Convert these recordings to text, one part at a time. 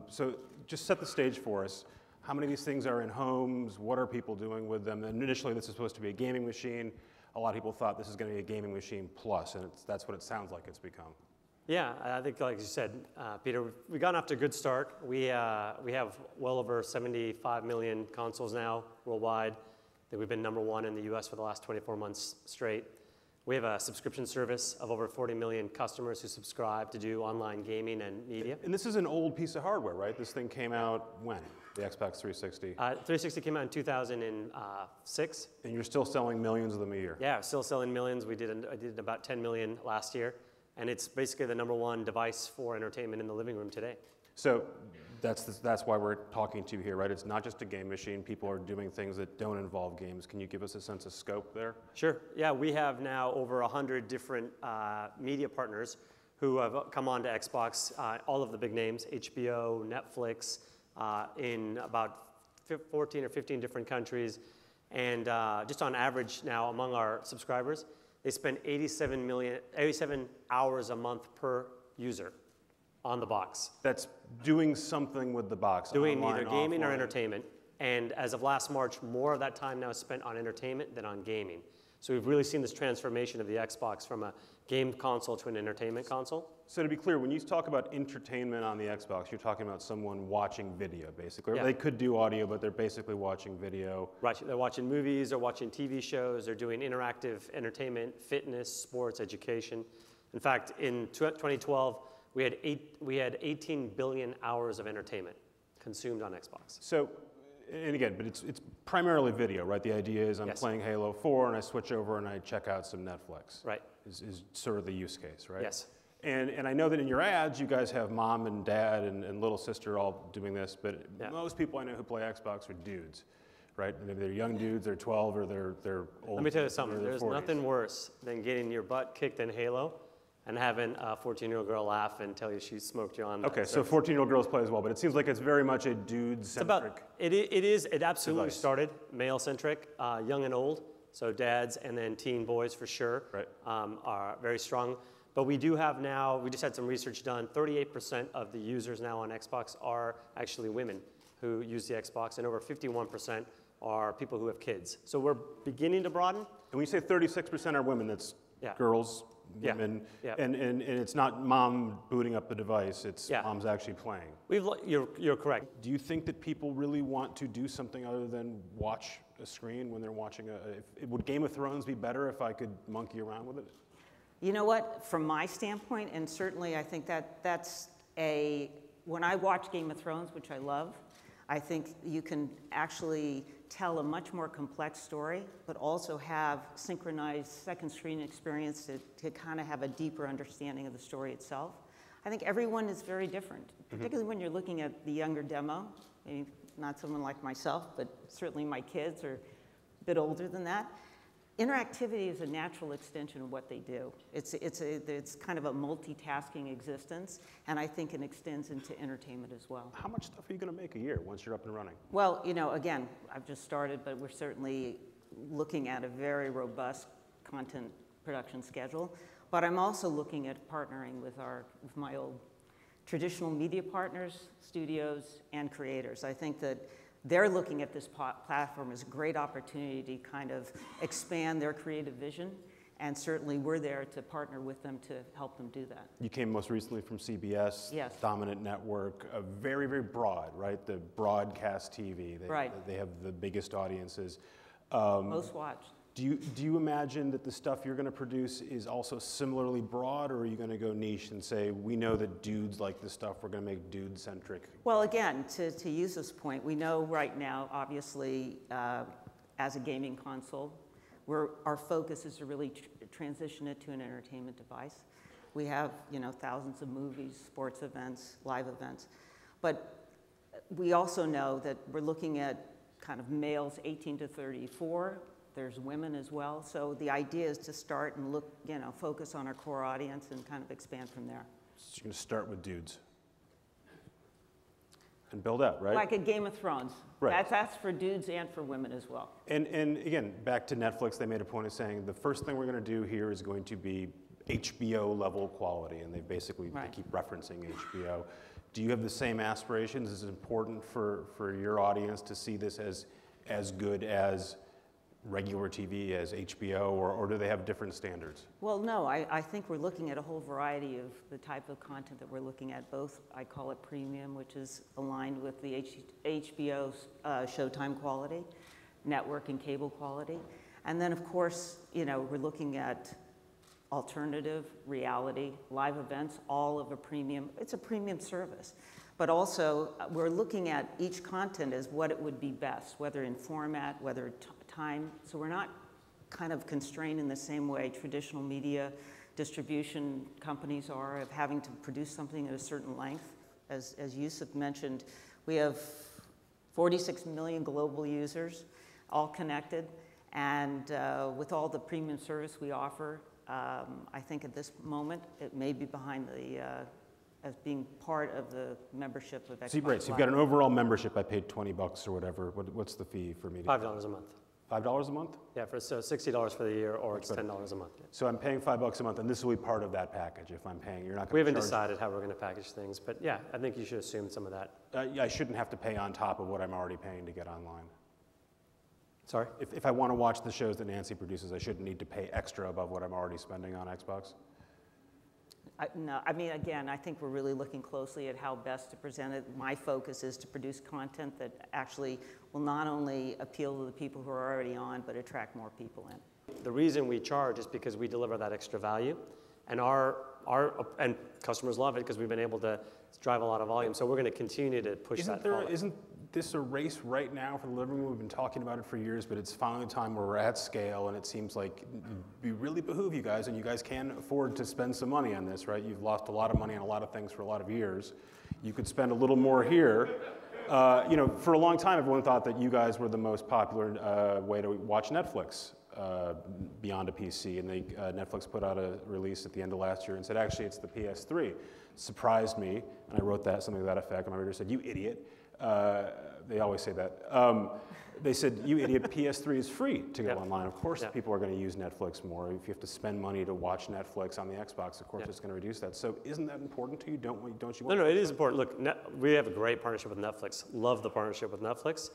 So just set the stage for us. How many of these things are in homes? What are people doing with them? And initially, this is supposed to be a gaming machine. A lot of people thought this is going to be a gaming machine plus, and that's what it sounds like it's become. Yeah, I think, like you said, Peter, we've gotten off to a good start. We have well over 75 million consoles now worldwide. That we've been #1 in the US for the last 24 months straight. We have a subscription service of over 40 million customers who subscribe to do online gaming and media. And this is an old piece of hardware, right? This thing came out when? The Xbox 360? 360 came out in 2006. And you're still selling millions of them a year? Yeah, still selling millions. I did about 10 million last year. And it's basically the #1 device for entertainment in the living room today. So that's why we're talking to you here, right? It's not just a game machine. People are doing things that don't involve games. Can you give us a sense of scope there? Sure. Yeah, we have now over 100 different media partners who have come on to Xbox, all of the big names, HBO, Netflix, in about 14 or 15 different countries. And just on average now among our subscribers, they spend 87 hours a month per user on the box. That's doing something with the box. Doing online, either gaming offline. or entertainment. And as of last March, more of that time now is spent on entertainment than on gaming. So we've really seen this transformation of the Xbox from a game console to an entertainment console. So to be clear, when you talk about entertainment on the Xbox, you're talking about someone watching video, basically. Yeah. They could do audio, but they're basically watching video. Right, they're watching movies, they're watching TV shows, they're doing interactive entertainment, fitness, sports, education. In fact, in 2012, we had 18 billion hours of entertainment consumed on Xbox. So, and again, but it's primarily video, right? The idea is I'm Yes. playing Halo 4 and I switch over and I check out some Netflix. Right. Is sort of the use case, right? Yes. And I know that in your ads, you guys have mom and dad and little sister all doing this, but Yeah. most people I know who play Xbox are dudes, right? Maybe they're young dudes, they're 12 or they're old. Let me tell you something, in their there's 40s. nothing worse than getting your butt kicked in Halo and having a 14-year-old girl laugh and tell you she smoked you on. Okay, so 14-year-old girls play as well, but it seems like it's very much a dude-centric. It absolutely device. started male-centric, young and old. So dads and then teen boys for sure Right. Are very strong. But we do have now, we just had some research done, 38% of the users now on Xbox are actually women who use the Xbox, and over 51% are people who have kids. So we're beginning to broaden. And when you say 36% are women, that's Yeah. girls, Yeah. women, Yeah. And it's not mom booting up the device, it's Yeah. mom's actually playing. You're correct. Do you think that people really want to do something other than watch a screen when they're watching would Game of Thrones be better if I could monkey around with it? You know what, from my standpoint, and certainly I think when I watch Game of Thrones, which I love, I think you can actually tell a much more complex story, but also have synchronized second screen experience to kind of have a deeper understanding of the story itself. I think everyone is very different, particularly when you're looking at the younger demo. Maybe not someone like myself, but certainly my kids are a bit older than that. Interactivity is a natural extension of what they do. It's kind of a multitasking existence, and I think it extends into entertainment as well. How much stuff are you going to make a year once you're up and running? Well, you know, again, I've just started, but we're certainly looking at a very robust content production schedule. But I'm also looking at partnering with my old traditional media partners, studios, and creators. I think that they're looking at this platform as a great opportunity to kind of expand their creative vision, and certainly we're there to partner with them to help them do that. You came most recently from CBS, Yes. dominant network, very, very broad, right? The broadcast TV. Right. They have the biggest audiences. Most watched. Do you imagine that the stuff you're going to produce is also similarly broad, or are you going to go niche and say, we know that dudes like this stuff, we're going to make dude-centric? Well, again, to use this point, we know right now, obviously, as a gaming console, our focus is to really transition it to an entertainment device. We have, you know, thousands of movies, sports events, live events. But we also know that we're looking at kind of males 18 to 34. There's women as well. So the idea is to start and look, you know, focus on our core audience and kind of expand from there. So you're going to start with dudes and build out, right? Like a Game of Thrones. Right. That's for dudes and for women as well. And again, back to Netflix, they made a point of saying the first thing we're going to do here is going to be HBO level quality, and they basically Right. they keep referencing HBO. Do you have the same aspirations? Is it important for your audience to see this as good as regular TV, as HBO, or do they have different standards? Well, no, I think we're looking at a whole variety of the type of content that we're looking at, both, I call it premium, which is aligned with the HBO's Showtime quality, network and cable quality. And then, of course, you know, we're looking at alternative, reality, live events, all of a premium. It's a premium service. But also, we're looking at each content as what it would be best, whether in format, whether time. So we're not kind of constrained in the same way traditional media distribution companies are, of having to produce something at a certain length. As Yusuf mentioned, we have 46 million global users, all connected. And with all the premium service we offer, I think at this moment, it may be behind the as being part of the membership of Xbox Right, so you've got an overall membership. I paid $20 or whatever. What's the fee for media? $5 a month. $5 a month? Yeah, so $60 for the year, or it's $10 a month. Yeah. So I'm paying $5 a month, and this will be part of that package if I'm paying. You're not going to We haven't decided how we're going to package things, but yeah, I think you should assume some of that. I shouldn't have to pay on top of what I'm already paying to get online. Sorry? If I want to watch the shows that Nancy produces, I shouldn't need to pay extra above what I'm already spending on Xbox? No, I mean, again, I think we're really looking closely at how best to present it. My focus is to produce content that actually will not only appeal to the people who are already on, but attract more people in. The reason we charge is because we deliver that extra value, and and customers love it because we've been able to drive a lot of volume. So we're going to continue to push that forward. Isn't this a race right now for the living room? We've been talking about it for years, but it's finally time where we're at scale, and it seems like we really behoove you guys, and you guys can afford to spend some money on this, right? You've lost a lot of money on a lot of things for a lot of years. You could spend a little more here. You know, for a long time, everyone thought that you guys were the most popular way to watch Netflix beyond a PC, and Netflix put out a release at the end of last year and said, actually, it's the PS3. Surprised me, and I wrote something to that effect, and my reader said, you idiot. They always say that. They said, you idiot, PS3 is free to go online. Of course, people are going to use Netflix more. If you have to spend money to watch Netflix on the Xbox, of course, it's going to reduce that. So isn't that important to you? Don't you want No, it is important. Look, we have a great partnership with Netflix. Love the partnership with Netflix.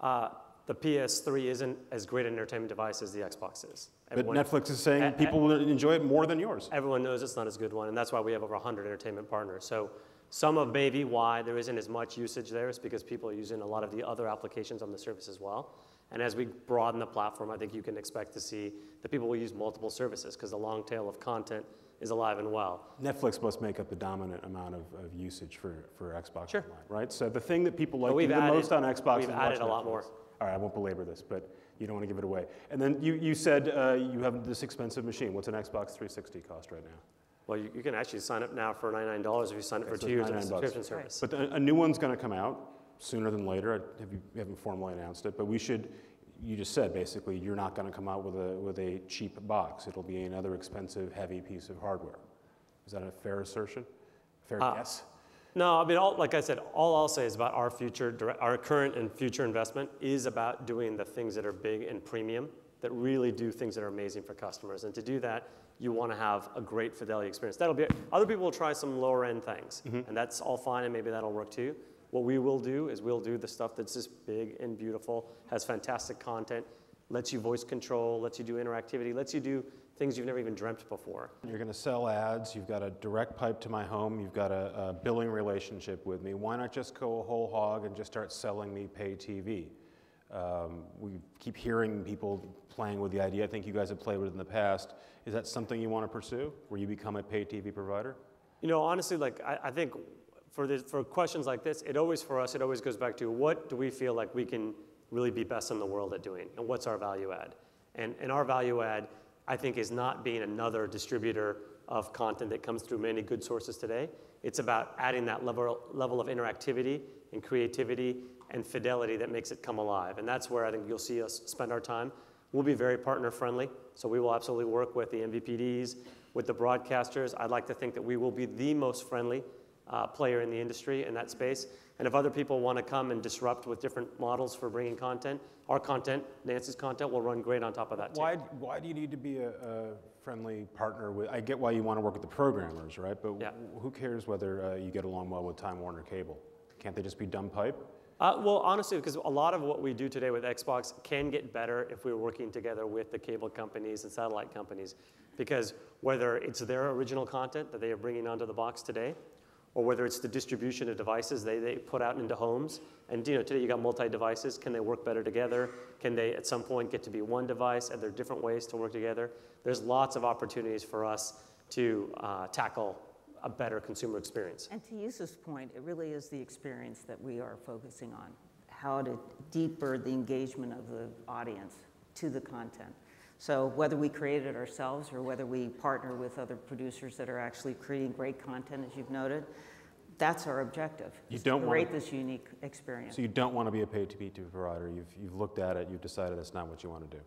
The PS3 isn't as great an entertainment device as the Xbox is. But Netflix is saying people will enjoy it more than yours. Everyone knows it's not as good one, and that's why we have over 100 entertainment partners. So some of maybe why there isn't as much usage there is because people are using a lot of the other applications on the service as well. And as we broaden the platform, I think you can expect to see that people will use multiple services because the long tail of content is alive and well. Netflix must make up the dominant amount of usage for Xbox Sure. Online, right? So the thing that people like the added, most on Xbox is we've added a lot Netflix. more. All right, I won't belabor this, but you don't want to give it away. And then you said you have this expensive machine. What's an Xbox 360 cost right now? Well, you can actually sign up now for $99 if you sign up for 2 years of a subscription service. But a new one's going to come out sooner than later. We haven't formally announced it, but we should. You just said basically you're not going to come out with a cheap box. It'll be another expensive, heavy piece of hardware. Is that a fair assertion? Fair guess? No, I mean, like I said, all I'll say is about our current and future investment is about doing the things that are big and premium, that really do things that are amazing for customers. And to do that, you want to have a great fidelity experience. Other people will try some lower end things, and that's all fine, and maybe that'll work too. What we will do is we'll do the stuff that's just big and beautiful, has fantastic content, lets you voice control, lets you do interactivity, lets you do things you've never even dreamt before. You're going to sell ads. You've got a direct pipe to my home. You've got a billing relationship with me. Why not just go whole hog and just start selling me pay TV? We keep hearing people playing with the idea. I think you guys have played with it in the past. Is that something you want to pursue, where you become a pay TV provider? You know, honestly, like I think for questions like this, it always goes back to what do we feel like we can really be best in the world at doing, and what's our value add? And our value add, I think, is not being another distributor of content that comes through many good sources today. It's about adding that level of interactivity and creativity and fidelity that makes it come alive. And that's where I think you'll see us spend our time. We'll be very partner friendly, so we will absolutely work with the MVPDs, with the broadcasters. I'd like to think that we will be the most friendly player in the industry in that space. And if other people want to come and disrupt with different models for bringing content, our content, Nancy's content, will run great on top of that too. Why do you need to be a friendly partner with, I get why you want to work with the programmers, right? But Yeah. who cares whether you get along well with Time Warner Cable? Can't they just be dumb pipe? Well, honestly, because a lot of what we do today with Xbox can get better if we were working together with the cable companies and satellite companies. Because whether it's their original content that they are bringing onto the box today, or whether it's the distribution of devices they put out into homes, and today you got multi-devices, can they work better together? Can they at some point get to be one device? Are there different ways to work together? There's lots of opportunities for us to tackle a better consumer experience. And to use this point, it really is the experience that we are focusing on, how to deeper the engagement of the audience to the content. So whether we create it ourselves or whether we partner with other producers that are actually creating great content, as you've noted, that's our objective. You don't want create this unique experience. So you don't want to be a paid TV provider. You've looked at it. You've decided that's not what you want to do.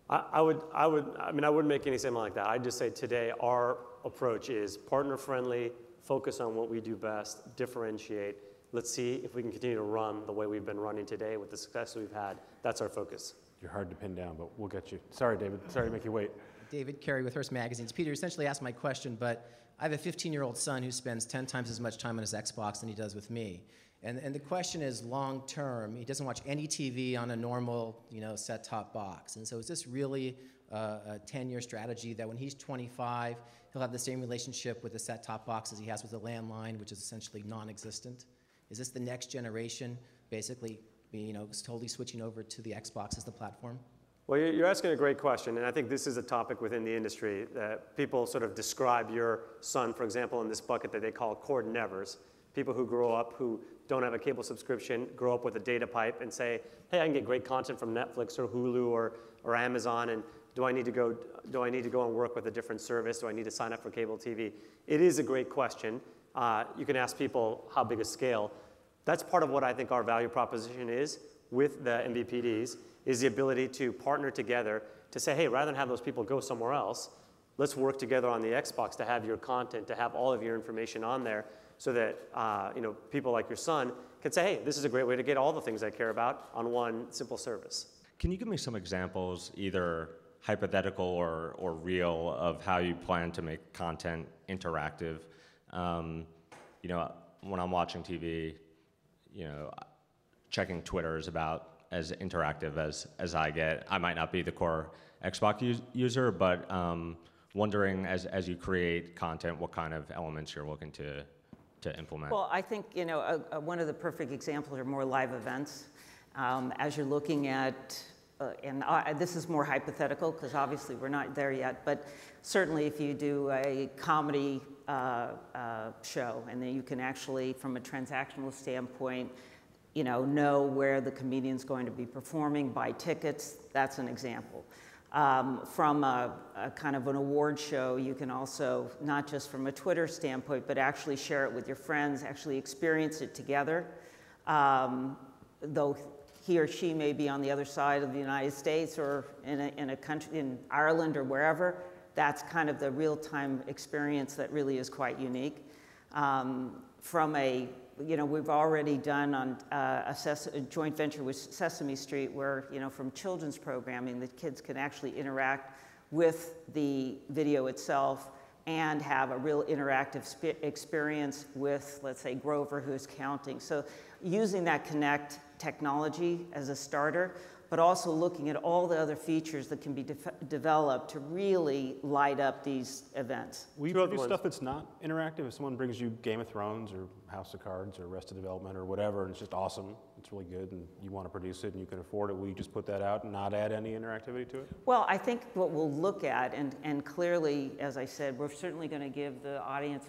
I wouldn't make any statement like that. I'd just say today our approach is partner friendly, focus on what we do best, differentiate. Let's see if we can continue to run the way we've been running today with the success we've had. That's our focus. You're hard to pin down, but we'll get you. Sorry, David. Sorry to make you wait. David Carey with Hearst Magazines. Peter, you essentially asked my question, but I have a 15-year-old son who spends 10 times as much time on his Xbox than he does with me. And the question is long term. He doesn't watch any TV on a normal, set-top box. And so is this really a 10-year strategy that when he's 25, he'll have the same relationship with the set-top box as he has with the landline, which is essentially non-existent? Is this the next generation, basically, totally switching over to the Xbox as the platform? Well, you're asking a great question, and I think this is a topic within the industry that people sort of describe your son, for example, in this bucket that they call cord nevers. People who grow up who don't have a cable subscription, grow up with a data pipe and say, hey, I can get great content from Netflix or Hulu or Amazon, and do I need to go and work with a different service? Do I need to sign up for cable TV? It is a great question. You can ask people how big a scale. That's part of what I think our value proposition is with the MVPDs, is the ability to partner together to say, hey, rather than have those people go somewhere else, let's work together on the Xbox to have your content, to have all of your information on there so that people like your son can say, hey, this is a great way to get all the things I care about on one simple service. Can you give me some examples, either hypothetical or real, of how you plan to make content interactive? When I'm watching TV, checking Twitter is about as interactive as I get. I might not be the core Xbox user, but wondering as you create content, what kind of elements you're looking to implement. Well, I think one of the perfect examples are more live events. As you're looking at, this is more hypothetical because obviously we're not there yet, but certainly if you do a comedy show and then you can actually, from a transactional standpoint, know where the comedian's going to be performing, buy tickets, that's an example. From a kind of an award show, you can also, not just from a Twitter standpoint, but actually share it with your friends, actually experience it together. Though he or she may be on the other side of the United States or in a country, in Ireland or wherever, that's kind of the real-time experience that really is quite unique. We've already done on a joint venture with Sesame Street where, from children's programming, the kids can actually interact with the video itself and have a real interactive experience with, let's say, Grover, who's counting. So using that Connect technology as a starter, but also looking at all the other features that can be developed to really light up these events. Will you do stuff that's not interactive? If someone brings you Game of Thrones or House of Cards or Arrested Development or whatever, and it's just awesome, it's really good, and you want to produce it and you can afford it, will you just put that out and not add any interactivity to it? Well, I think what we'll look at, and clearly, as I said, we're certainly going to give the audience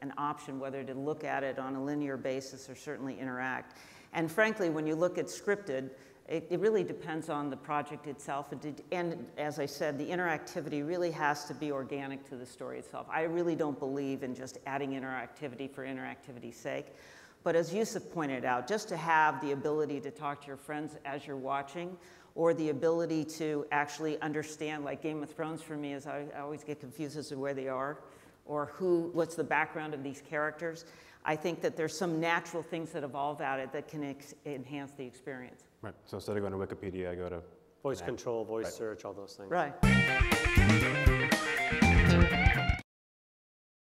an option whether to look at it on a linear basis or certainly interact. And frankly, when you look at scripted, it really depends on the project itself. And as I said, the interactivity really has to be organic to the story itself. I really don't believe in just adding interactivity for interactivity's sake. But as Yusuf pointed out, just to have the ability to talk to your friends as you're watching, or the ability to actually understand, like Game of Thrones for me is I always get confused as to where they are. or what's the background of these characters. I think that there's some natural things that evolve out of it that can enhance the experience. Right. So instead of going to Wikipedia, I go to Voice control, voice search, all those things. Right.